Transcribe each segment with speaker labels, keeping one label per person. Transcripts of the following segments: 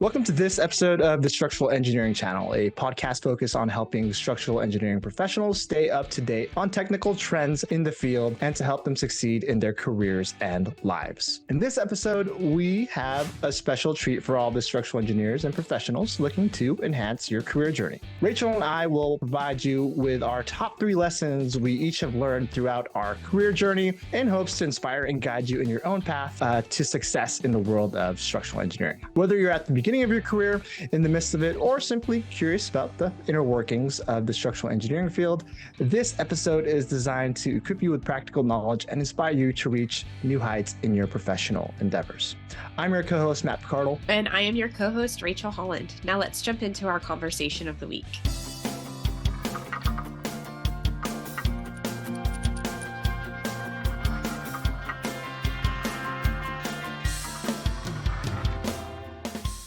Speaker 1: Welcome to this episode of the Structural Engineering Channel, a podcast focused on helping structural engineering professionals stay up to date on technical trends in the field and to help them succeed in their careers and lives. In this episode, we have a special treat for all the structural engineers and professionals looking to enhance your career journey. Rachel and I will provide you with our top 3 lessons we each have learned throughout our career journey in hopes to inspire and guide you in your own path to success in the world of structural engineering. Whether you're at the beginning of your career, in the midst of it, or simply curious about the inner workings of the structural engineering field, this episode is designed to equip you with practical knowledge and inspire you to reach new heights in your professional endeavors. I'm your co-host, Matt Picardal.
Speaker 2: And I am your co-host, Rachel Holland. Now let's jump into our conversation of the week.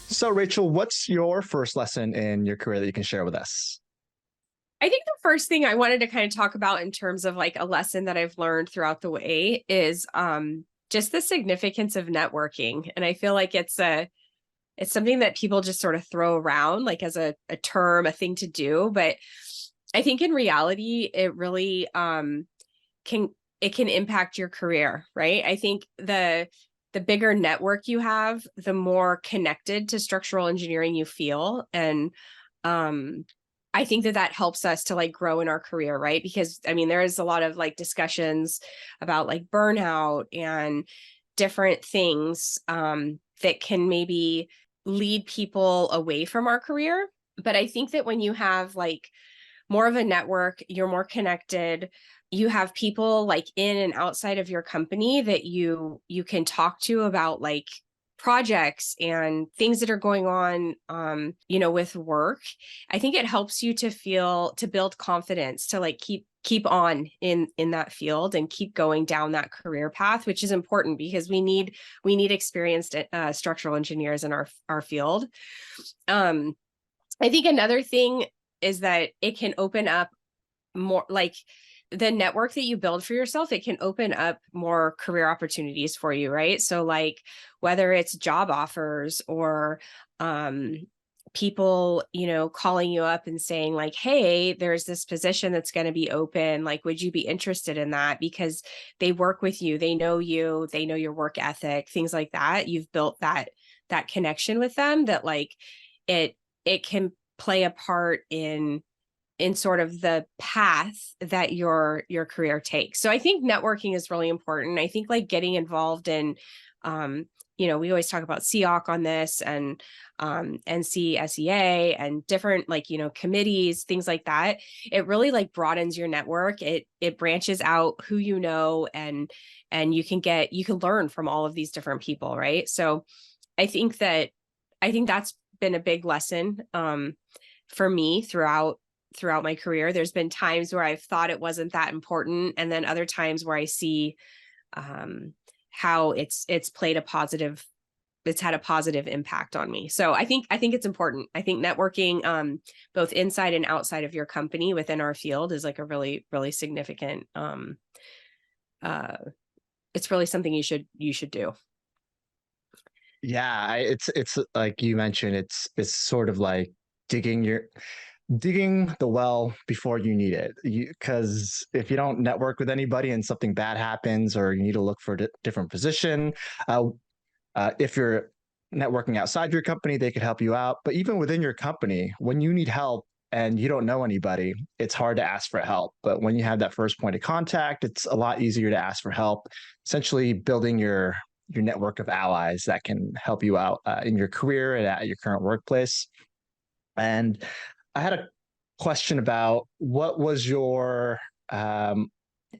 Speaker 1: So, Rachel, what's your first lesson in your career that you can share with us?
Speaker 2: I think the first thing I wanted to kind of talk about in terms of like a lesson that I've learned throughout the way is just the significance of networking. And I feel like it's something that people just sort of throw around like as a term, a thing to do. But I think in reality, it really can impact your career, right? I think the bigger network you have, the more connected to structural engineering you feel. And I think that helps us to like grow in our career, right? Because I mean, there is a lot of like discussions about like burnout and different things that can maybe lead people away from our career. But I think that when you have like more of a network, you're more connected, you have people like in and outside of your company that you can talk to about like projects and things that are going on, with work. I think it helps you to build confidence to like keep on in that field and keep going down that career path, which is important because we need experienced structural engineers in our field. I think another thing is that it can open up more like the network that you build for yourself, it can open up more career opportunities for you, right? So like whether it's job offers or people, calling you up and saying like, hey, there's this position that's going to be open. Like, would you be interested in that? Because they work with you, they know your work ethic, things like that. You've built that connection with them that like it can play a part in sort of the path that your career takes. So I think networking is really important. I think like getting involved in, we always talk about CEOC on this and NCSEA and different like, committees, things like that. It really like broadens your network. It branches out who you know, and you can learn from all of these different people, right? So I think that's been a big lesson for me throughout my career. There's been times where I've thought it wasn't that important, and then other times where I see how it's had a positive impact on me. So I think it's important. I think networking both inside and outside of your company within our field is like a really, really significant it's really something you should do.
Speaker 1: Yeah, it's like you mentioned, it's sort of like digging the well before you need it. Because if you don't network with anybody and something bad happens, or you need to look for a different position, if you're networking outside your company, they could help you out. But even within your company, when you need help and you don't know anybody, it's hard to ask for help. But when you have that first point of contact, it's a lot easier to ask for help, essentially building your network of allies that can help you out in your career and at your current workplace. And I had a question about what was your, I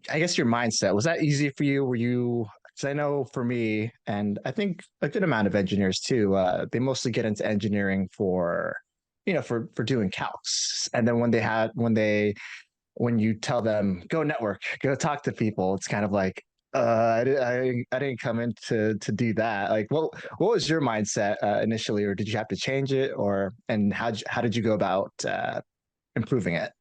Speaker 1: guess your mindset. Was that easy for you? Because I know for me, and I think a good amount of engineers too, they mostly get into engineering for doing calcs. And then when you tell them, go network, go talk to people, it's kind of like, I didn't come in to do that. Like, what was your mindset initially, or did you have to change it, and how did you go about improving it?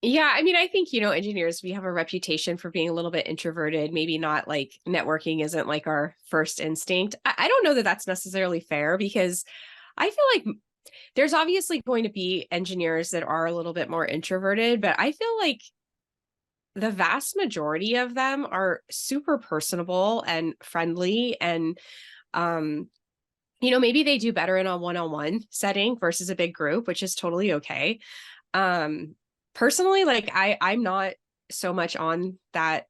Speaker 2: Yeah, I mean, I think, engineers, we have a reputation for being a little bit introverted, maybe not like networking isn't like our first instinct. I don't know that that's necessarily fair because I feel like there's obviously going to be engineers that are a little bit more introverted, but I feel like the vast majority of them are super personable and friendly and um maybe they do better in a one-on-one setting versus a big group, which is totally okay. um Personally, like I'm not so much on that.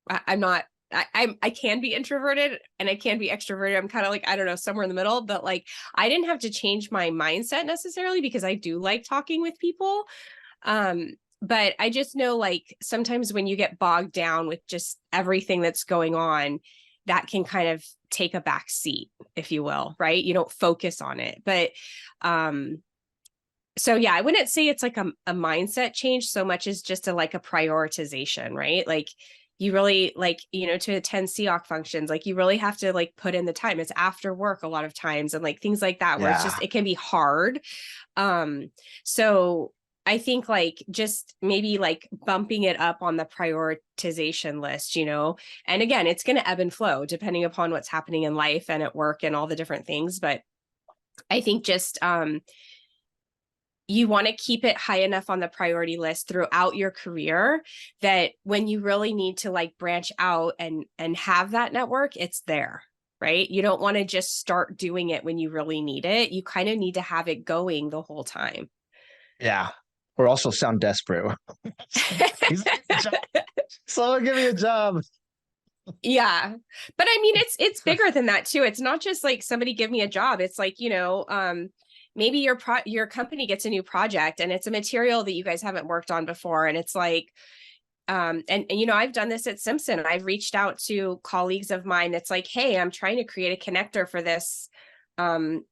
Speaker 2: I'm not. I can be introverted and I can be extroverted. I'm kind of like, I don't know, somewhere in the middle. But like, I didn't have to change my mindset necessarily because I do like talking with people. Um, but I just know, like, sometimes when you get bogged down with just everything that's going on, that can kind of take a back seat, if you will, right? You don't focus on it. But so yeah, I wouldn't say it's like a mindset change so much as just a prioritization, right? Like you really like, to attend CEOC functions, like you really have to like put in the time. It's after work a lot of times and like things like that, where it's
Speaker 1: Yeah.
Speaker 2: just, it can be hard. So I think like just maybe like bumping it up on the prioritization list, and again, it's going to ebb and flow depending upon what's happening in life and at work and all the different things. But I think just, you want to keep it high enough on the priority list throughout your career that when you really need to like branch out and have that network, it's there, right? You don't want to just start doing it when you really need it. You kind of need to have it going the whole time.
Speaker 1: Yeah. Or also sound desperate. He's someone give me a job.
Speaker 2: Yeah. But I mean, it's bigger than that too. It's not just like somebody give me a job. It's like, maybe your company gets a new project and it's a material that you guys haven't worked on before. And it's like, and I've done this at Simpson. I've reached out to colleagues of mine that's like, hey, I'm trying to create a connector for this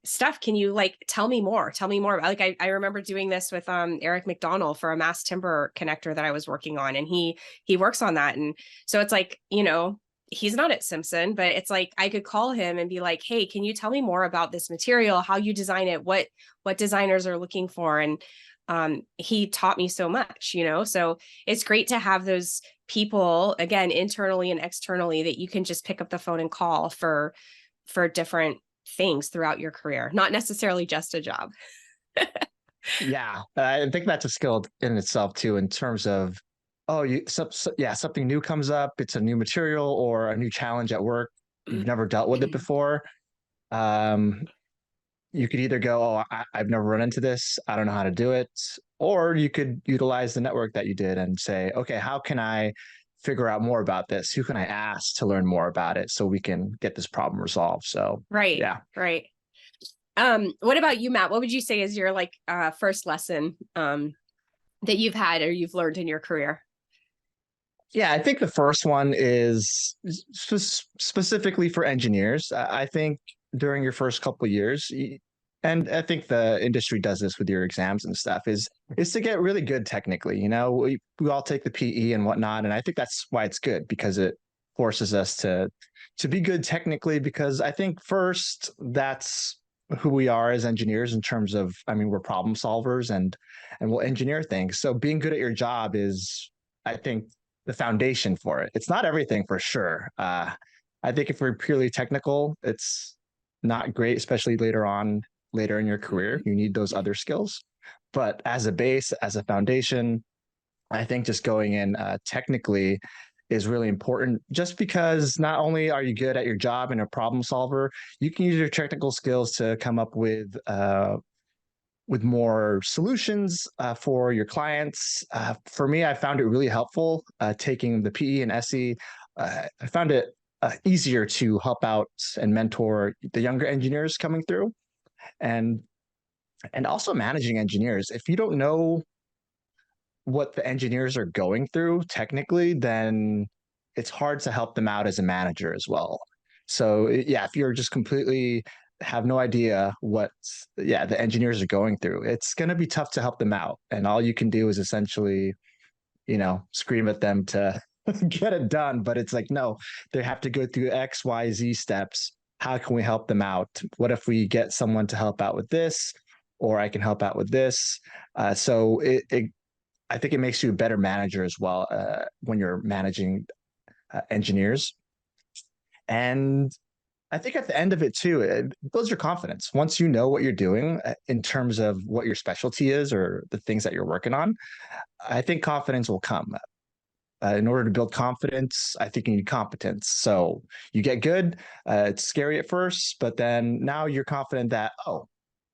Speaker 2: stuff. Can you like tell me more? Tell me more. Like I remember doing this with Eric McDonald for a mass timber connector that I was working on, and he works on that. And so it's like, he's not at Simpson, but it's like I could call him and be like, hey, can you tell me more about this material, how you design it, what designers are looking for? And he taught me so much, so it's great to have those people, again, internally and externally, that you can just pick up the phone and call for different things throughout your career, not necessarily just a job.
Speaker 1: Yeah, I think that's a skill in itself too, in terms of, oh, yeah, something new comes up, it's a new material or a new challenge at work, you've never dealt with it before. Um, you could either go, oh, I've never run into this, I don't know how to do it, or you could utilize the network that you did and say, okay, how can I figure out more about this? Who can I ask to learn more about it so we can get this problem resolved? So,
Speaker 2: Right,
Speaker 1: yeah.
Speaker 2: right. What about you, Matt? What would you say is your like first lesson that you've had or you've learned in your career?
Speaker 1: Yeah, I think the first one is specifically for engineers. I think during your first couple of years, and I think the industry does this with your exams and stuff, is to get really good technically. We all take the PE and whatnot, and I think that's why it's good, because it forces us to be good technically. Because I think first, that's who we are as engineers in terms of, I mean, we're problem solvers and we'll engineer things. So being good at your job is, I think, the foundation for it. It's not everything for sure. I think if we're purely technical, it's not great, especially later in your career. You need those other skills. But as a base, as a foundation, I think just going in technically is really important, just because not only are you good at your job and a problem solver, you can use your technical skills to come up with more solutions for your clients. For me, I found it really helpful taking the PE and SE. I found it easier to help out and mentor the younger engineers coming through, and also managing engineers. If you don't know what the engineers are going through technically, then it's hard to help them out as a manager as well. So yeah, if you're just completely have no idea what the engineers are going through, it's going to be tough to help them out. And all you can do is essentially, scream at them to get it done. But it's like, no, they have to go through X, Y, Z steps. How can we help them out? What if we get someone to help out with this, or I can help out with this? So I think it makes you a better manager as well when you're managing engineers. And I think at the end of it too, it builds your confidence. Once you know what you're doing in terms of what your specialty is or the things that you're working on, I think confidence will come. In order to build confidence, I think you need competence. So you get good. It's scary at first, but then now you're confident that, oh,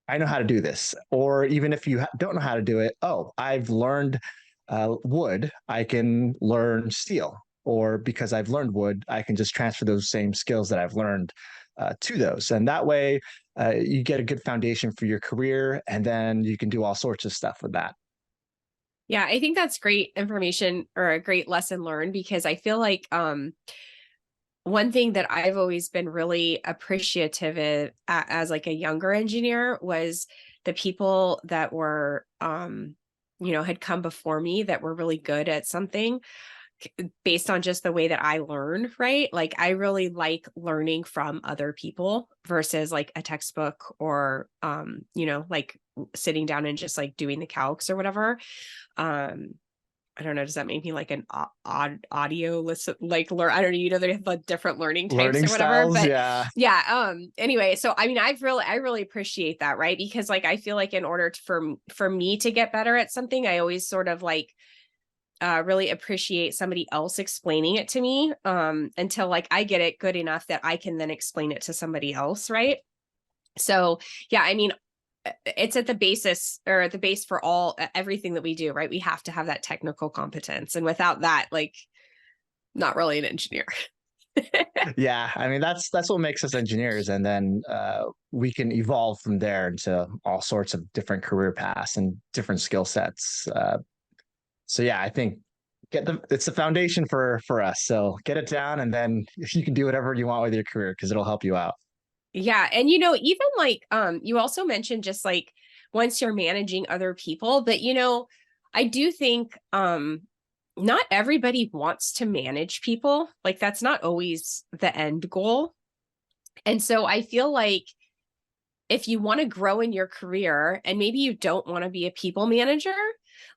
Speaker 1: I know how to do this. Or even if you don't know how to do it, oh, I've learned wood, I can learn steel. Or because I've learned wood, I can just transfer those same skills that I've learned to those. And that way, you get a good foundation for your career, and then you can do all sorts of stuff with that.
Speaker 2: Yeah, I think that's great information or a great lesson learned because I feel like one thing that I've always been really appreciative of as like a younger engineer was the people that were had come before me that were really good at something based on just the way that I learn, right? Like I really like learning from other people versus like a textbook or like sitting down and just like doing the calcs or whatever. Um I don't know, does that make me like an odd audio listen like learn I don't know, they have like different learning types
Speaker 1: Learning
Speaker 2: or whatever.
Speaker 1: styles,
Speaker 2: But
Speaker 1: yeah.
Speaker 2: yeah, anyway, so I mean I really appreciate that, right? Because like I feel like in order for me to get better at something, I always sort of like really appreciate somebody else explaining it to me until like I get it good enough that I can then explain it to somebody else, right? So yeah, I mean, it's at the basis or at the base for all everything that we do, right? We have to have that technical competence, and without that, like, not really an engineer.
Speaker 1: Yeah, I mean that's what makes us engineers, and then we can evolve from there into all sorts of different career paths and different skill sets. So yeah, I think it's the foundation for us. So get it down, and then you can do whatever you want with your career because it'll help you out.
Speaker 2: Yeah, and even like you also mentioned just like once you're managing other people, but I do think not everybody wants to manage people. Like that's not always the end goal. And so I feel like if you want to grow in your career and maybe you don't want to be a people manager,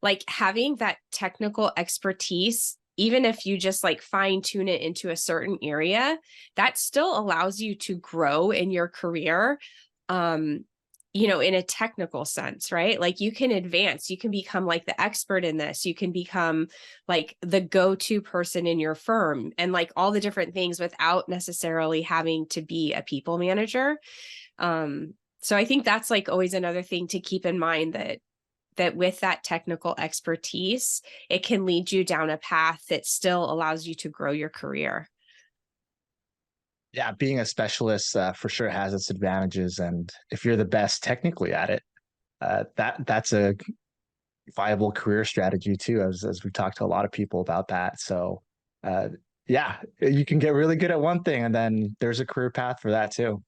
Speaker 2: like having that technical expertise, even if you just like fine tune it into a certain area, that still allows you to grow in your career. Um, in a technical sense, right? Like you can advance, you can become like the expert in this, you can become like the go-to person in your firm and like all the different things without necessarily having to be a people manager. So I think that's like always another thing to keep in mind that with that technical expertise, it can lead you down a path that still allows you to grow your career.
Speaker 1: Yeah, being a specialist for sure has its advantages, and if you're the best technically at it, that's a viable career strategy too. As we talked to a lot of people about that. So uh, yeah, you can get really good at one thing, and then there's a career path for that too.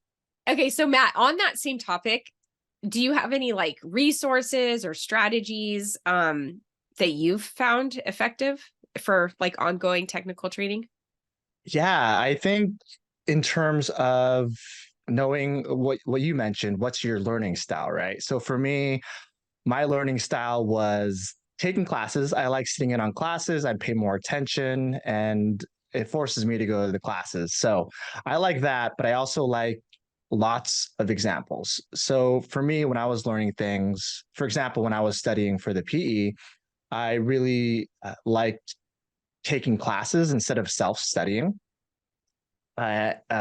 Speaker 2: Okay, so Matt, on that same topic, do you have any like resources or strategies that you've found effective for like ongoing technical training?
Speaker 1: Yeah, I think in terms of knowing what you mentioned, what's your learning style, right? So for me, my learning style was taking classes. I like sitting in on classes. I'd pay more attention, and it forces me to go to the classes. So I like that, but I also like lots of examples. So for me, when I was learning things, for example, when I was studying for the PE, I really liked taking classes instead of self-studying.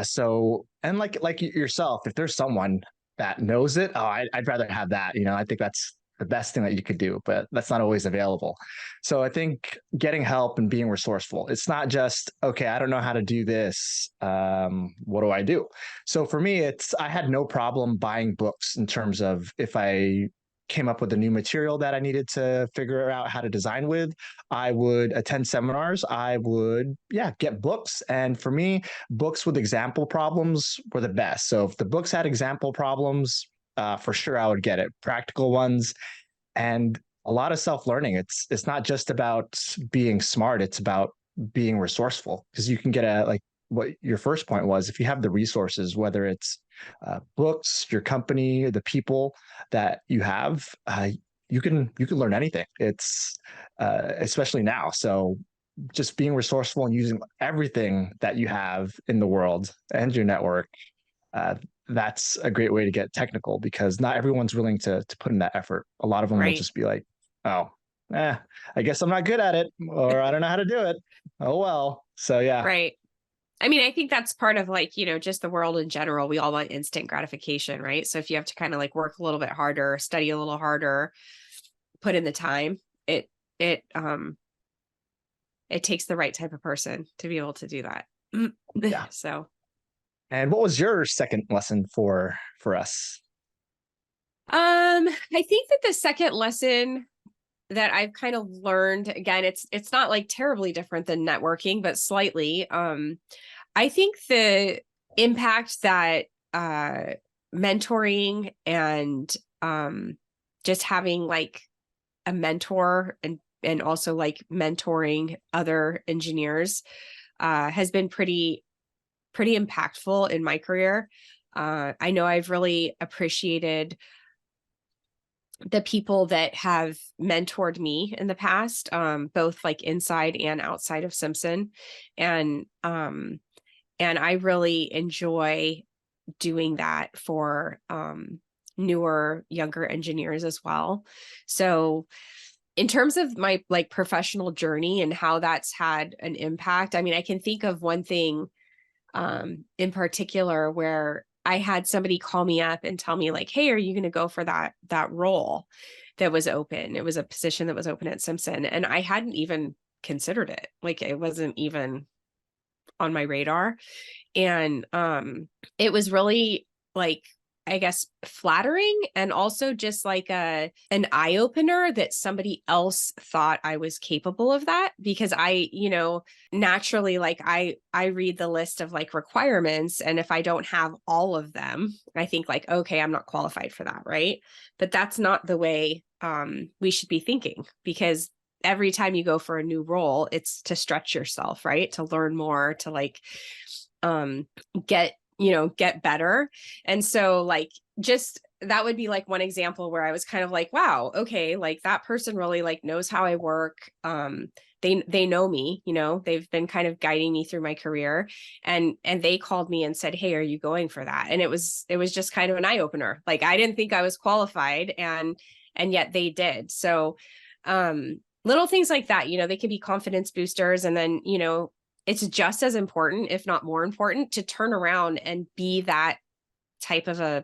Speaker 1: So and like yourself, if there's someone that knows it, oh, I'd rather have that. I think that's the best thing that you could do, but that's not always available. So I think getting help and being resourceful. It's not just okay. I don't know how to do this. What do I do? So for me, I had no problem buying books in terms of if I came up with a new material that I needed to figure out how to design with, I would attend seminars. I would, yeah, get books. And for me, books with example problems were the best. So if the books had example problems, for sure I would get it. Practical ones and a lot of self-learning. It's not just about being smart. It's about being resourceful because you can get a like what your first point was. If you have the resources, whether it's books, your company, the people that you have, you can learn anything. It's especially now. So just being resourceful and using everything that you have in the world and your network. uh, that's a great way to get technical because not everyone's willing to put in that effort. A lot of them will
Speaker 2: Right.
Speaker 1: just be like, oh, eh, I guess I'm not good at it, or I don't know how to do it. Oh well. So yeah.
Speaker 2: Right. I mean, I think that's part of like, just the world in general. We all want instant gratification, right? So if you have to kind of like work a little bit harder, study a little harder, put in the time, it it takes the right type of person to be able to do that.
Speaker 1: Yeah.
Speaker 2: So,
Speaker 1: And what was your second lesson for us?
Speaker 2: I think that the second lesson that I've kind of learned, again, it's not like terribly different than networking, but slightly. I think the impact that mentoring and just having like a mentor and also like mentoring other engineers has been pretty impactful in my career. I know I've really appreciated the people that have mentored me in the past, both like inside and outside of Simpson. And I really enjoy doing that for newer, younger engineers as well. So in terms of my like professional journey and how that's had an impact, I mean, I can think of one thing in particular where I had somebody call me up and tell me like, "Hey, are you going to go for that role that was open?" It was a position that was open at Simpson, and I hadn't even considered it. Like it wasn't even on my radar. And it was really like, I guess, flattering and also just like an eye opener that somebody else thought I was capable of that, because naturally, like I read the list of like requirements, and if I don't have all of them, I think like, okay, I'm not qualified for that, right? But that's not the way we should be thinking, because every time you go for a new role, it's to stretch yourself, right? To learn more, to like um get better. And so like just that would be like one example where I was kind of like, wow, okay, like that person really like knows how I work. They know me, they've been kind of guiding me through my career, and they called me and said, "Hey, are you going for that?" And it was just kind of an eye opener. Like I didn't think I was qualified, and yet they did. So little things like that, they can be confidence boosters. And then, it's just as important, if not more important, to turn around and be that type of a,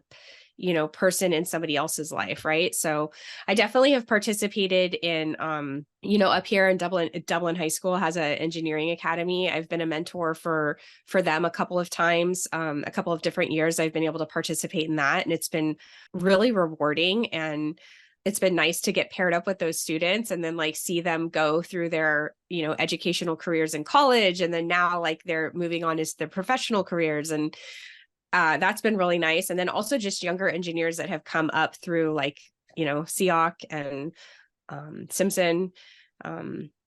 Speaker 2: person in somebody else's life. Right. So I definitely have participated in, up here in Dublin High School has an engineering academy. I've been a mentor for them a couple of times, a couple of different years. I've been able to participate in that, and it's been really rewarding. And it's been nice to get paired up with those students and then like see them go through their, educational careers in college. And then now like they're moving on to their professional careers. And that's been really nice. And then also just younger engineers that have come up through like, SEOC and Simpson.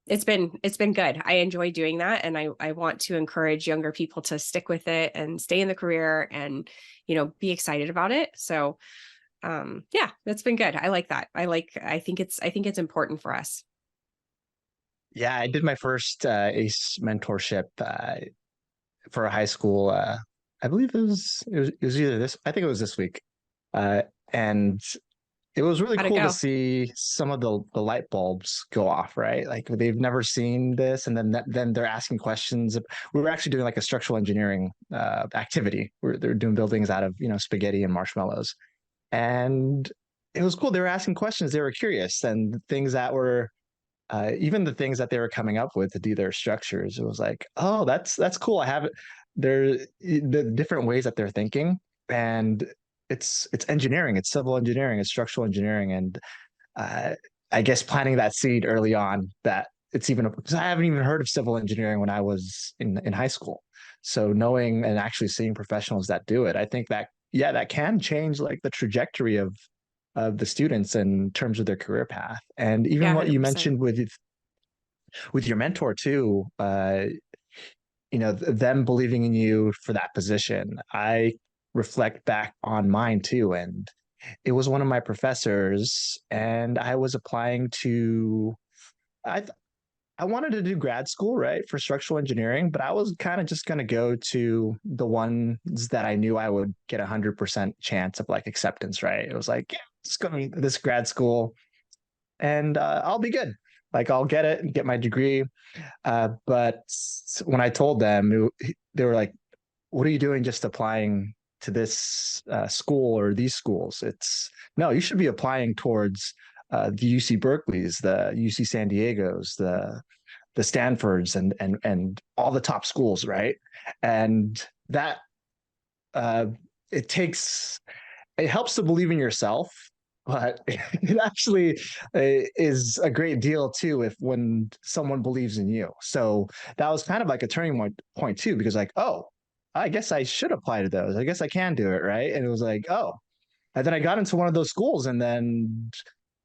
Speaker 2: It's been good. I enjoy doing that. And I want to encourage younger people to stick with it and stay in the career and, be excited about it. So yeah, that's been good. I like that. I think it's important for us.
Speaker 1: Yeah, I did my first ACE mentorship for a high school. I believe it was either this. I think it was this week, uh, and it was really
Speaker 2: How'd it
Speaker 1: cool to
Speaker 2: go?
Speaker 1: see some of the light bulbs go off. Right, like they've never seen this, and then they're asking questions. We were actually doing like a structural engineering activity where they're doing buildings out of spaghetti and marshmallows, and it was cool. They were asking questions. They were curious, and things that were even the things that they were coming up with to do their structures. It was like, oh, that's cool. I have it. They're the different ways that they're thinking, and it's engineering, it's civil engineering, it's structural engineering, and uh, I guess planting that seed early on that it's even because I haven't even heard of civil engineering when I was in high school. So knowing and actually seeing professionals that do it, I think that yeah, that can change like the trajectory of the students in terms of their career path. And
Speaker 2: Yeah,
Speaker 1: even what you
Speaker 2: 100%.
Speaker 1: mentioned with your mentor too, them believing in you for that position. I reflect back on mine too, and it was one of my professors, and I was applying to. I I wanted to do grad school, right, for structural engineering, but I was kind of just going to go to the ones that I knew I would get 100% chance of like acceptance, right? It was like, yeah, just going to this grad school and I'll be good. Like I'll get it and get my degree. But when I told them, they were like, what are you doing just applying to this school or these schools? It's no, you should be applying towards the UC Berkeley's, the UC San Diego's, the Stanfords, and all the top schools, right? And that uh, it takes it helps to believe in yourself, but it actually is a great deal too if when someone believes in you. So that was kind of like a turning point too, because like, oh, I guess I should apply to those. I guess I can do it, right? And it was like, oh, and then I got into one of those schools, and then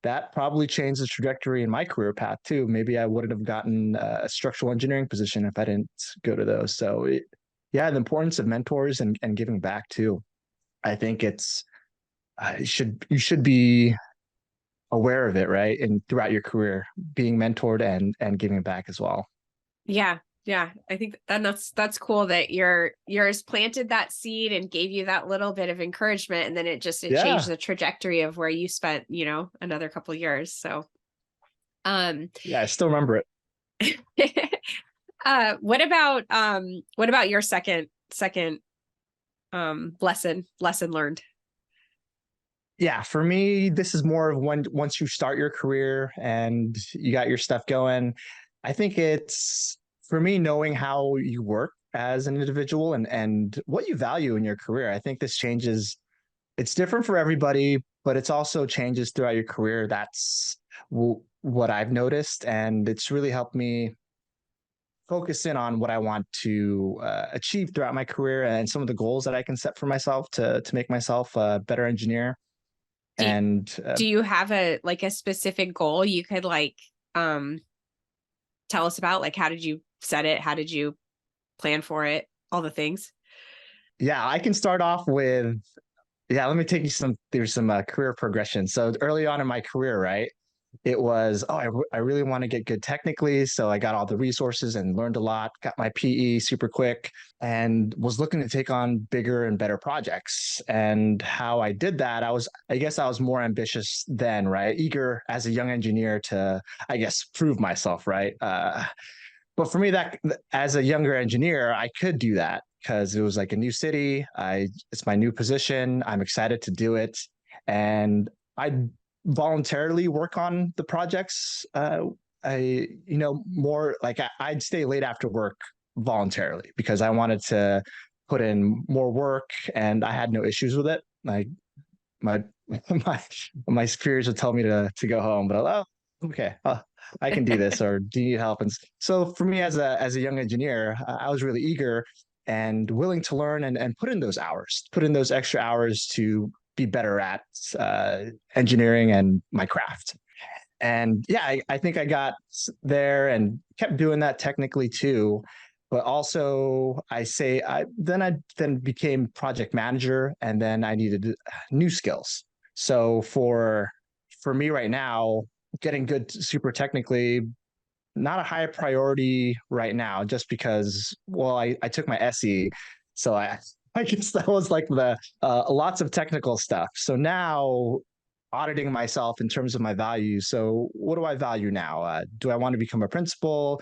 Speaker 1: that probably changed the trajectory in my career path too. Maybe I wouldn't have gotten a structural engineering position if I didn't go to those. So yeah, the importance of mentors and giving back too. I think it's you should be aware of it, right? And throughout your career, being mentored and giving back as well.
Speaker 2: Yeah. Yeah. I think that's cool that yours planted that seed and gave you that little bit of encouragement. And then it changed
Speaker 1: Yeah,
Speaker 2: the trajectory of where you spent, another couple of years. So, um,
Speaker 1: yeah, I still remember it.
Speaker 2: what about your second lesson learned?
Speaker 1: Yeah, for me, this is more of when once you start your career and you got your stuff going. I think it's for me knowing how you work as an individual and what you value in your career. I think this changes. It's different for everybody, but it's also changes throughout your career. That's what I've noticed, and it's really helped me focus in on what I want to achieve throughout my career and some of the goals that I can set for myself to make myself a better engineer.
Speaker 2: Do
Speaker 1: And
Speaker 2: do you have a specific goal you could um tell us about? Like, how did you set it? How did you plan for it? All the things.
Speaker 1: yeah, I can start off with yeah. Let me take you through some career progression. So early on in my career, right, it was I really want to get good technically, so I got all the resources and learned a lot. Got my PE super quick, and was looking to take on bigger and better projects. And how I did that, I guess I was more ambitious then, right? Eager as a young engineer to I guess prove myself, right? But for me, that as a younger engineer, I could do that because it was like a new city. It's my new position. I'm excited to do it, and I voluntarily work on the projects. More like I'd stay late after work voluntarily because I wanted to put in more work, and I had no issues with it. Like my my my superiors would tell me to go home, but okay, I can do this, or do you need help? And so for me as a young engineer, I was really eager and willing to learn and put in those hours, put in those extra hours to be better at engineering and my craft. And yeah, I think I got there and kept doing that technically too. But also, I then became project manager, and then I needed new skills. So for me right now, getting good super technically, not a high priority right now, just because well, I took my SE, so I guess that was like the lots of technical stuff. So now auditing myself in terms of my values. So what do I value now? Do I want to become a principal?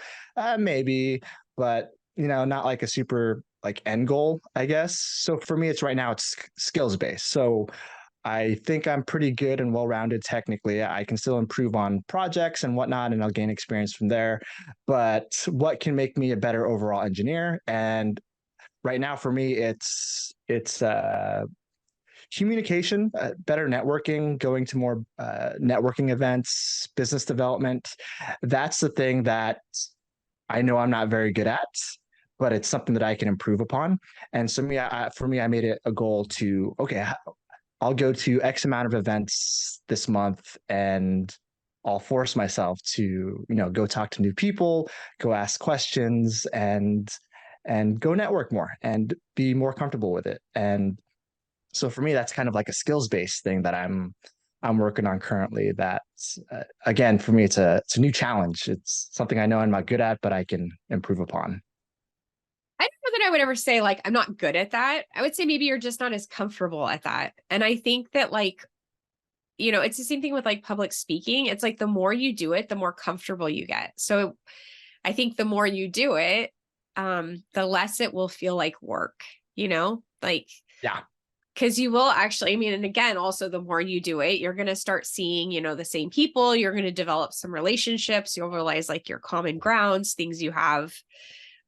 Speaker 1: Maybe, but not like a super like end goal, I guess. So for me, it's right now it's skills based. So I think I'm pretty good and well rounded technically. I can still improve on projects and whatnot, and I'll gain experience from there. But what can make me a better overall engineer? And right now, for me, it's communication, better networking, going to more networking events, business development. That's the thing that I know I'm not very good at, but it's something that I can improve upon. And so for me, I made it a goal to okay, I'll go to X amount of events this month and I'll force myself to, go talk to new people, go ask questions and go network more and be more comfortable with it. And so for me, that's kind of like a skills based thing that I'm I'm working on currently. That's again for me, it's a new challenge. It's something I know I'm not good at, but I can improve upon.
Speaker 2: I don't know that I would ever say like I'm not good at that. I would say maybe you're just not as comfortable at that. And I think that like, it's the same thing with like public speaking. It's like the more you do it, the more comfortable you get. So I think the more you do it, the less it will feel like work, like
Speaker 1: Yeah,
Speaker 2: because you will actually, I mean, and again, also the more you do it, you're going to start seeing, the same people, you're going to develop some relationships, you'll realize like your common grounds, things you have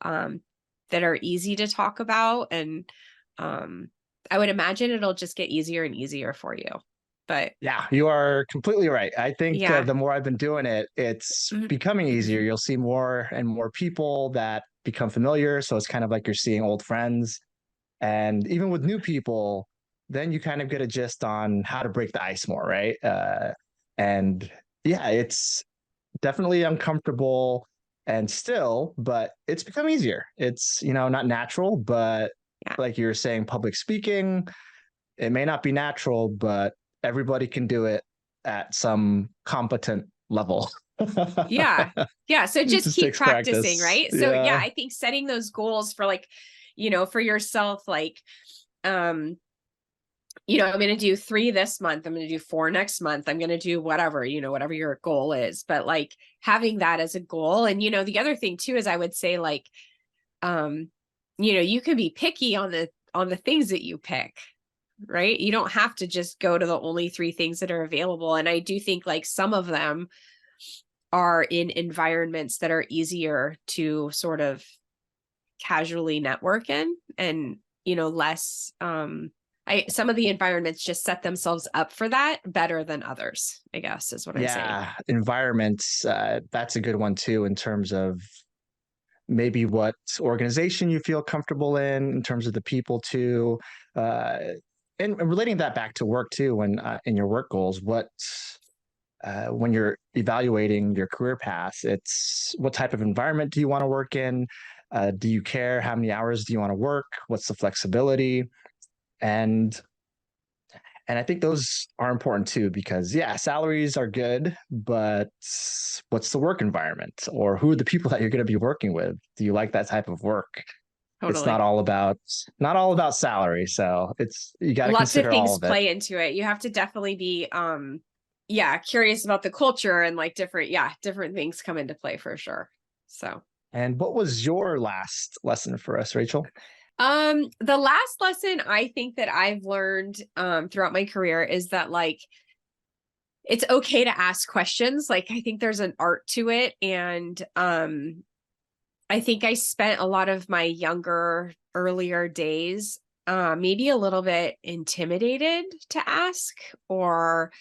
Speaker 2: um, that are easy to talk about. And I would imagine it'll just get easier and easier for you. But
Speaker 1: yeah, you are completely right. I think
Speaker 2: yeah.
Speaker 1: the more I've been doing it, it's
Speaker 2: Mhm.
Speaker 1: becoming easier. You'll see more and more people that become familiar. So it's kind of like you're seeing old friends. And even with new people, then you kind of get a gist on how to break the ice more, right? And yeah, it's definitely uncomfortable and still, but it's become easier. It's, not natural, but
Speaker 2: Yeah.
Speaker 1: like you were saying, public speaking, it may not be natural, but everybody can do it at some competent level.
Speaker 2: Yeah. Yeah. So
Speaker 1: It
Speaker 2: just
Speaker 1: just
Speaker 2: keep
Speaker 1: takes
Speaker 2: practicing,
Speaker 1: practice.
Speaker 2: right? So yeah,
Speaker 1: Yeah.
Speaker 2: I think setting those goals for like, for yourself, like, um, I'm going to do 3 this month. I'm going to do 4 next month. I'm going to do whatever, whatever your goal is. But like having that as a goal. And, the other thing too is I would say like, um, you can be picky on the things that you pick, right? You don't have to just go to the only 3 things that are available. And I do think like some of them are in environments that are easier to sort of casually network in and less some of the environments just set themselves up for that better than others, I guess is what I'm saying.
Speaker 1: Yeah. Environments, that's a good one too, in terms of maybe what organization you feel comfortable in terms of the people too. Uh, and relating that back to work too, when in your work goals, when you're evaluating your career path, it's what type of environment do you want to work in? Do you care how many hours do you want to work? What's the flexibility? And I think those are important too, because yeah, salaries are good, but what's the work environment, or who are the people that you're going to be working with? Do you like that type of work? It's
Speaker 2: Totally.
Speaker 1: not all about salary. So it's, you got to
Speaker 2: Lots of
Speaker 1: consider all
Speaker 2: things
Speaker 1: of it.
Speaker 2: play into it. You have to definitely be yeah, curious about the culture and like different things come into play for sure. So
Speaker 1: And what was your last lesson for us, Rachel?
Speaker 2: the last lesson I think that I've learned throughout my career is that like it's okay to ask questions. Like I think there's an art to it. And I think I spent a lot of my earlier days maybe a little bit intimidated to ask or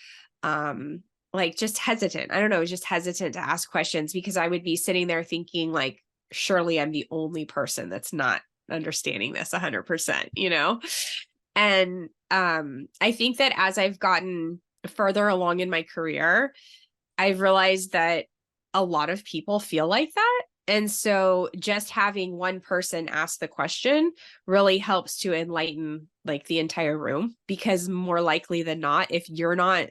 Speaker 2: like just hesitant. I don't know, just hesitant to ask questions because I would be sitting there thinking like surely I'm the only person that's not understanding this 100%, And I think that as I've gotten further along in my career, I've realized that a lot of people feel like that. And so just having one person ask the question really helps to enlighten like the entire room because more likely than not, if you're not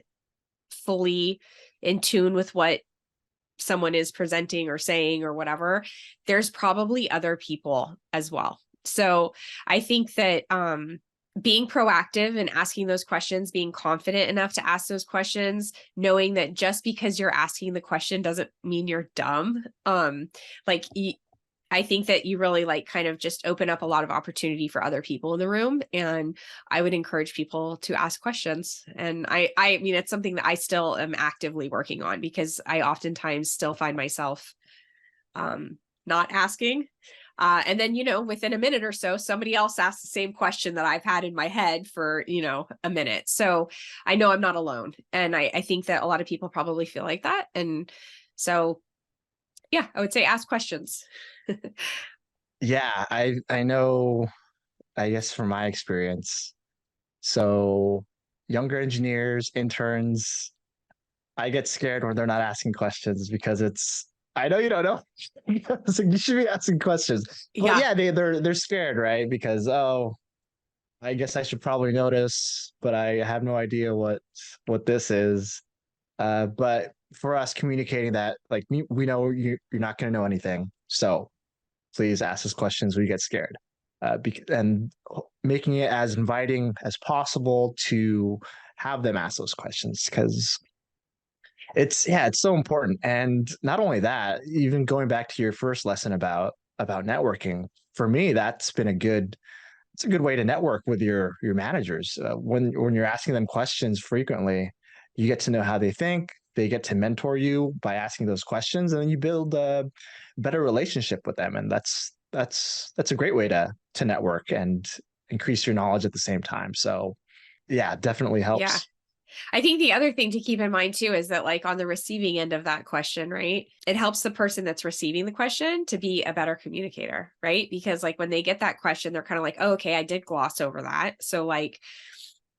Speaker 2: fully in tune with what someone is presenting or saying or whatever, there's probably other people as well. So I think that being proactive and asking those questions, being confident enough to ask those questions, knowing that just because you're asking the question doesn't mean you're dumb. Like I think that you really like kind of just open up a lot of opportunity for other people in the room. And I would encourage people to ask questions. And I mean, it's something that I still am actively working on because I oftentimes still find myself not asking. And then, within a minute or so, somebody else asks the same question that I've had in my head for, a minute. So I know I'm not alone. And I think that a lot of people probably feel like that. And so, yeah, I would say ask questions.
Speaker 1: Yeah, I know, I guess from my experience. So younger engineers, interns, I get scared when they're not asking questions because I know you don't know. So you should be asking questions. But
Speaker 2: Yeah.
Speaker 1: yeah, they're scared, right? Because oh, I guess I should probably notice, but I have no idea what this is. But for us communicating that, like we know you're not going to know anything, so please ask us questions when you get scared. And making it as inviting as possible to have them ask those questions, because it's so important. And not only that, even going back to your first lesson about networking, for me that's been a good it's a good way to network with your managers. When you're asking them questions frequently, you get to know how they think. They get to mentor you by asking those questions, and then you build a better relationship with them. And that's a great way to network and increase your knowledge at the same time. So, yeah, definitely
Speaker 2: Yeah.
Speaker 1: helps.
Speaker 2: I think the other thing to keep in mind too is that, like, on the receiving end of that question, right? It helps the person that's receiving the question to be a better communicator, right? Because like when they get that question, they're kind of like, oh, okay, I did gloss over that. So like,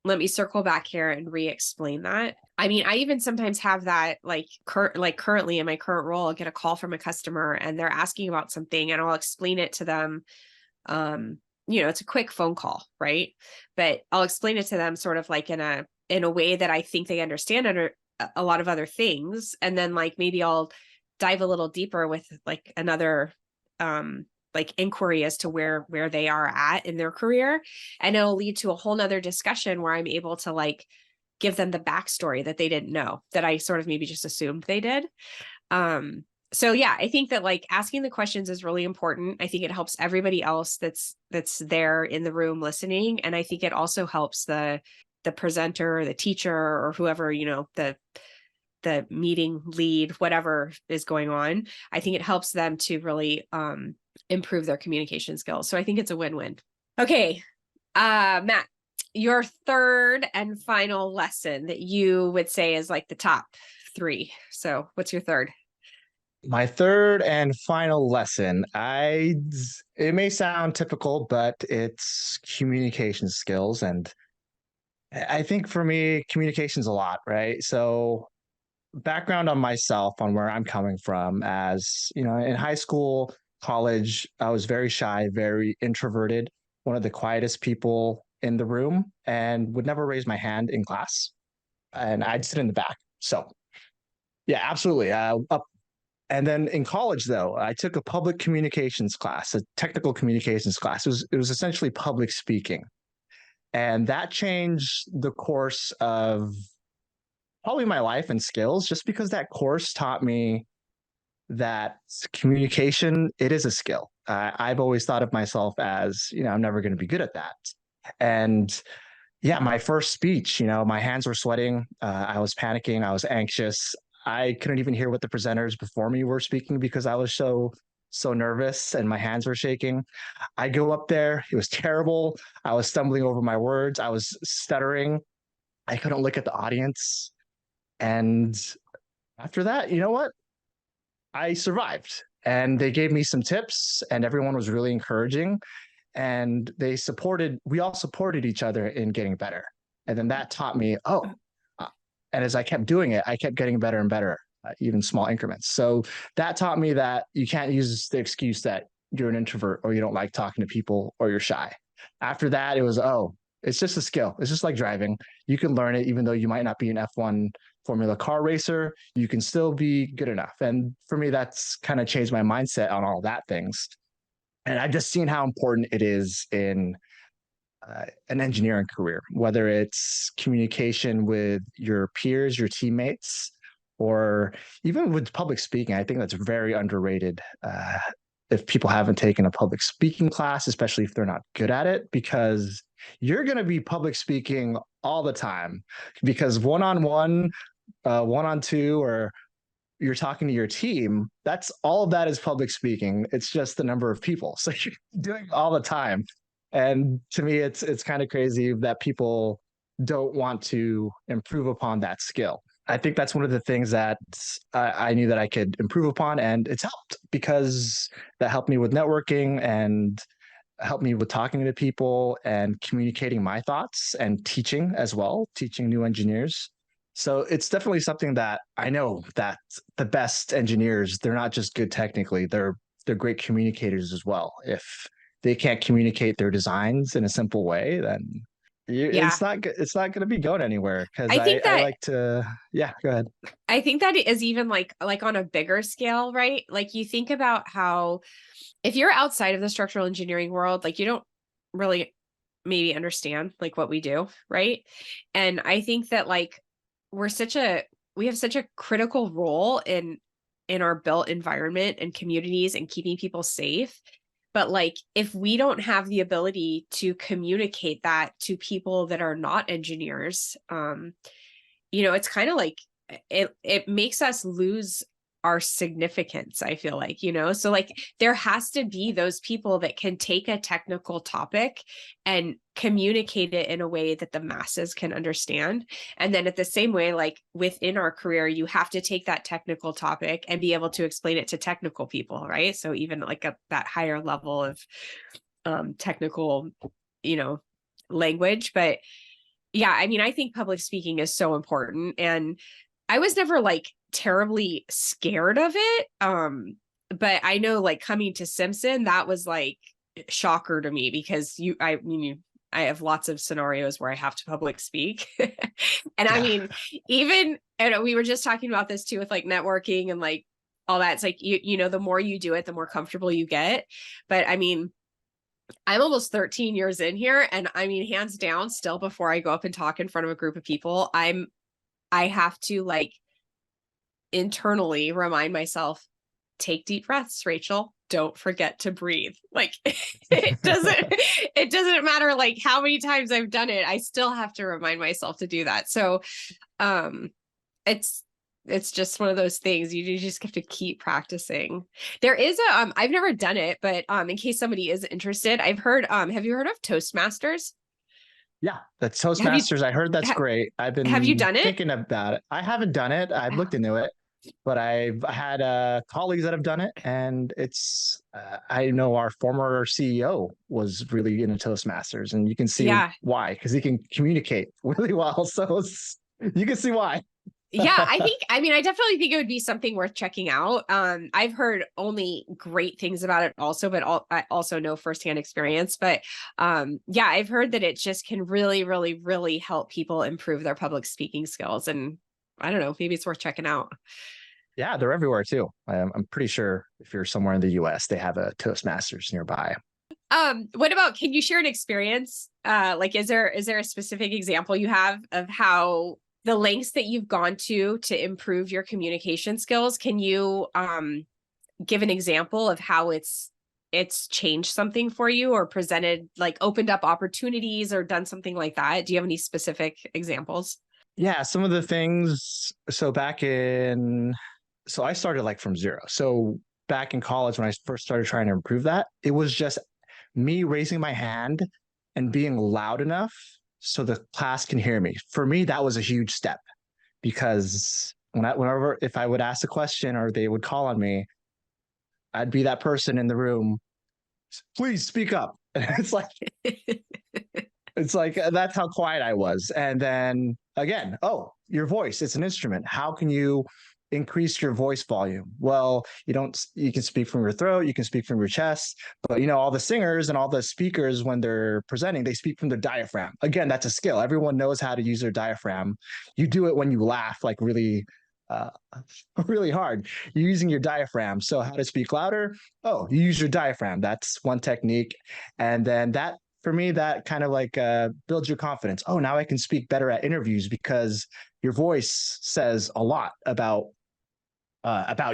Speaker 2: let me circle back here and re-explain that. I mean, I even sometimes have that like currently in my current role, I'll get a call from a customer and they're asking about something and I'll explain it to them. Um, it's a quick phone call, right? But I'll explain it to them sort of like in a way that I think they understand under a lot of other things. And then like maybe I'll dive a little deeper with like another like inquiry as to where they are at in their career. And it'll lead to a whole nother discussion where I'm able to like give them the backstory that they didn't know, that I sort of maybe just assumed they did. Um, so yeah, I think that like asking the questions is really important. I think it helps everybody else that's there in the room listening. And I think it also helps the presenter, the teacher, or whoever, the meeting lead, whatever is going on. I think it helps them to really improve their communication skills. So I think it's a win-win. Okay. Matt, your third and final lesson that you would say is like the top three. So what's your third?
Speaker 1: My third and final lesson, it may sound typical, but it's communication skills. And I think for me, communication's a lot, right? So background on myself, on where I'm coming from, as you know, in high school, college, I was very shy, very introverted, one of the quietest people in the room, and would never raise my hand in class. And I'd sit in the back. So yeah, absolutely. And then in college, though, I took a public communications class, a technical communications class. It was essentially public speaking, and that changed the course of probably my life and skills, just because that course taught me that communication, it is a skill. I've always thought of myself as, I'm never going to be good at that. And yeah, my first speech, my hands were sweating. I was panicking. I was anxious. I couldn't even hear what the presenters before me were speaking because I was so nervous and my hands were shaking. I go up there. It was terrible. I was stumbling over my words. I was stuttering. I couldn't look at the audience. And after that, you know what? I survived. And they gave me some tips, and everyone was really encouraging. And we all supported each other in getting better. And then that taught me, and as I kept doing it, I kept getting better and better, even small increments. So that taught me that you can't use the excuse that you're an introvert or you don't like talking to people or you're shy. After that, it was, it's just a skill. It's just like driving. You can learn it, even though you might not be an F1 Formula car racer, you can still be good enough. And for me, that's kind of changed my mindset on all that things. And I've just seen how important it is in an engineering career, whether it's communication with your peers, your teammates, or even with public speaking. I think that's very underrated. If people haven't taken a public speaking class, especially if they're not good at it, because you're going to be public speaking all the time. Because one-on-one, one-on-two, or you're talking to your team, that's all of that is public speaking. It's just the number of people. So you're doing it all the time. And to me, it's kind of crazy that people don't want to improve upon that skill. I think that's one of the things that I knew that I could improve upon, and it's helped because that helped me with networking and helped me with talking to people and communicating my thoughts and teaching as well, teaching new engineers. So it's definitely something that I know that the best engineers, they're not just good technically, they're great communicators as well. they can't communicate their designs in a simple way, then
Speaker 2: Yeah.
Speaker 1: it's not going to be going anywhere. Because
Speaker 2: I think
Speaker 1: I
Speaker 2: that
Speaker 1: like to, yeah, go ahead.
Speaker 2: I think that it is even like on a bigger scale, right? Like you think about how if you're outside of the structural engineering world, like you don't really maybe understand like what we do, right? And I think that like we're such a we have such a critical role in our built environment and communities and keeping people safe. But like if we don't have the ability to communicate that to people that are not engineers, it's kind of like it makes us lose our significance, I feel like, so like there has to be those people that can take a technical topic and communicate it in a way that the masses can understand. And then at the same way, like within our career, you have to take that technical topic and be able to explain it to technical people, right? So even like that higher level of technical, you know language. But yeah, I mean, I think public speaking is so important. And I was never like terribly scared of it. But I know like coming to Simpson, that was like shocker to me because I have lots of scenarios where I have to public speak. And I
Speaker 1: Yeah.
Speaker 2: mean, even, and we were just talking about this too with like networking and like all that. It's like, the more you do it, the more comfortable you get. But I mean, I'm almost 13 years in here. And I mean, hands down, still before I go up and talk in front of a group of people, I have to like internally remind myself, take deep breaths, Rachel. Don't forget to breathe. Like it doesn't matter like how many times I've done it. I still have to remind myself to do that. So um it's it's just one of those things you just have to keep practicing. There is I've never done it, but in case somebody is interested, I've heard have you heard of Toastmasters?
Speaker 1: Yeah, that's
Speaker 2: Have you
Speaker 1: Toastmasters. I heard that's
Speaker 2: ha-
Speaker 1: great. I've
Speaker 2: have you
Speaker 1: been
Speaker 2: done it?
Speaker 1: thinking about it. I haven't done it. I've looked into it, but I've had colleagues that have done it, and it's. I know our former CEO was really into Toastmasters, and you can see
Speaker 2: Yeah.
Speaker 1: why because he can communicate really well. So you can see why.
Speaker 2: Yeah, I mean, I definitely think it would be something worth checking out. I've heard only great things about it also, but I also know firsthand experience. But yeah, I've heard that it just can really, really, really help people improve their public speaking skills. And I don't know, maybe it's worth checking out.
Speaker 1: Yeah, they're everywhere too. I'm pretty sure if you're somewhere in the U.S., they have a Toastmasters nearby.
Speaker 2: What about, can you share an experience? Like, is there a specific example you have of how the lengths that you've gone to improve your communication skills? Can you give an example of how it's changed something for you or presented, like opened up opportunities or done something like that? Do you have any specific examples?
Speaker 1: Yeah, some of the things. So I started like from zero. So back in college, when I first started trying to improve that, it was just me raising my hand and being loud enough so the class can hear me. For me, that was a huge step because whenever if I would ask a question or they would call on me, I'd be that person in the room. Please speak up. And it's like that's how quiet I was. And then again, oh, your voice, it's an instrument. How can you increase your voice volume? Well, you can speak from your throat, you can speak from your chest, but all the singers and all the speakers when they're presenting, they speak from their diaphragm. Again, that's a skill. Everyone knows how to use their diaphragm. You do it when you laugh like really uh, really hard. You're using your diaphragm. So how to speak louder? Oh, you use your diaphragm. That's one technique. And then that for me, that kind of like builds your confidence. Oh, now I can speak better at interviews because your voice says a lot about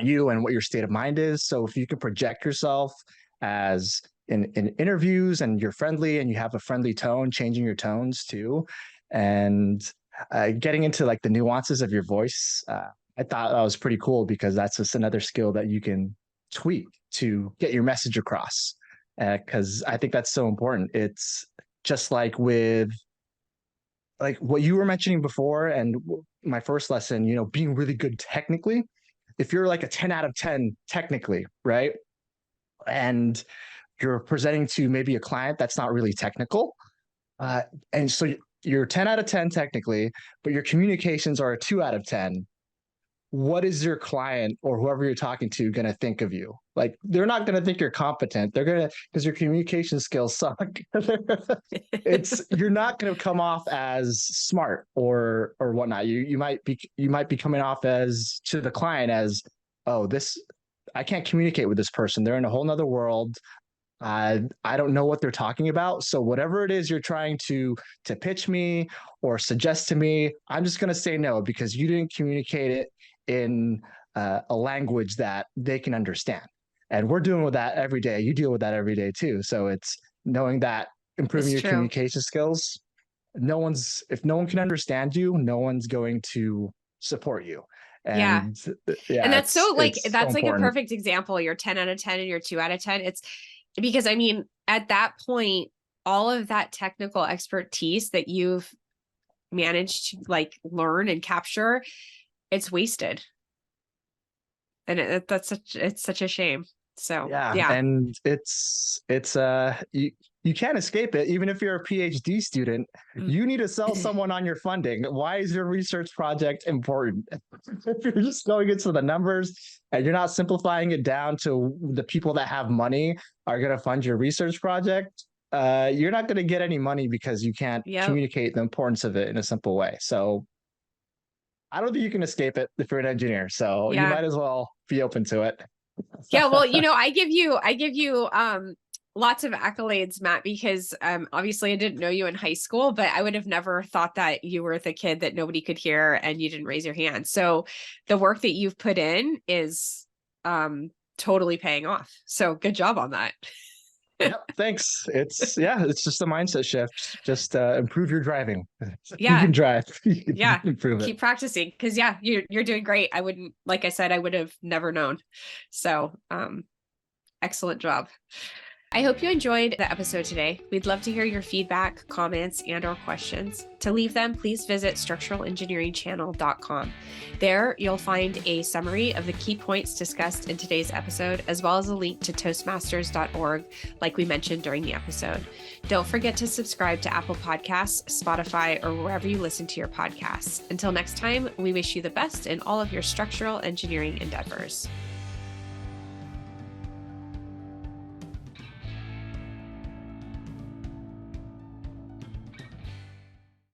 Speaker 1: you and what your state of mind is. So if you can project yourself as in interviews and you're friendly and you have a friendly tone, changing your tones too, and getting into like the nuances of your voice, I thought that was pretty cool because that's just another skill that you can tweak to get your message across. Because I think that's so important. It's just like with like what you were mentioning before and my first lesson, being really good technically. If you're like a 10 out of 10 technically, right? And you're presenting to maybe a client that's not really technical. Uh, and so you're 10 out of 10 technically, but your communications are a 2 out of 10. What is your client or whoever you're talking to going to think of you? Like they're not going to think you're competent. They're going to, because your communication skills suck. You're not going to come off as smart or whatnot. You might be coming off as to the client as, oh, I can't communicate with this person. They're in a whole nother world. I don't know what they're talking about. So whatever it is you're trying to pitch me or suggest to me, I'm just going to say no because you didn't communicate it in a language that they can understand. And we're dealing with that every day. You deal with that every day too. So it's knowing that improving your communication skills. If no one can understand you, no one's going to support you. And
Speaker 2: and that's that's like a perfect example. You're 10 out of 10 and you're 2 out of 10. It's because, I mean, at that point, all of that technical expertise that you've managed to like learn and capture, it's wasted. And it's such a shame. So yeah.
Speaker 1: And you can't escape it. Even if you're a PhD student, you need to sell someone on your funding. Why is your research project important? If you're just going into the numbers and you're not simplifying it down to the people that have money are going to fund your research project, you're not going to get any money because you can't communicate the importance of it in a simple way. So I don't think you can escape it if you're an engineer. So you might as well be open to it.
Speaker 2: Yeah. Well, I give you lots of accolades, Matt, because obviously I didn't know you in high school, but I would have never thought that you were the kid that nobody could hear and you didn't raise your hand. So the work that you've put in is totally paying off. So good job on that.
Speaker 1: Yep, thanks. It's just a mindset shift. Just improve your driving.
Speaker 2: Yeah.
Speaker 1: You can drive. You can improve it.
Speaker 2: Keep practicing because you're doing great. I wouldn't, like I said, I would have never known. So excellent job. I hope you enjoyed the episode today. We'd love to hear your feedback, comments, and or questions. To leave them, please visit structuralengineeringchannel.com. There, you'll find a summary of the key points discussed in today's episode, as well as a link to toastmasters.org, like we mentioned during the episode. Don't forget to subscribe to Apple Podcasts, Spotify, or wherever you listen to your podcasts. Until next time, we wish you the best in all of your structural engineering endeavors.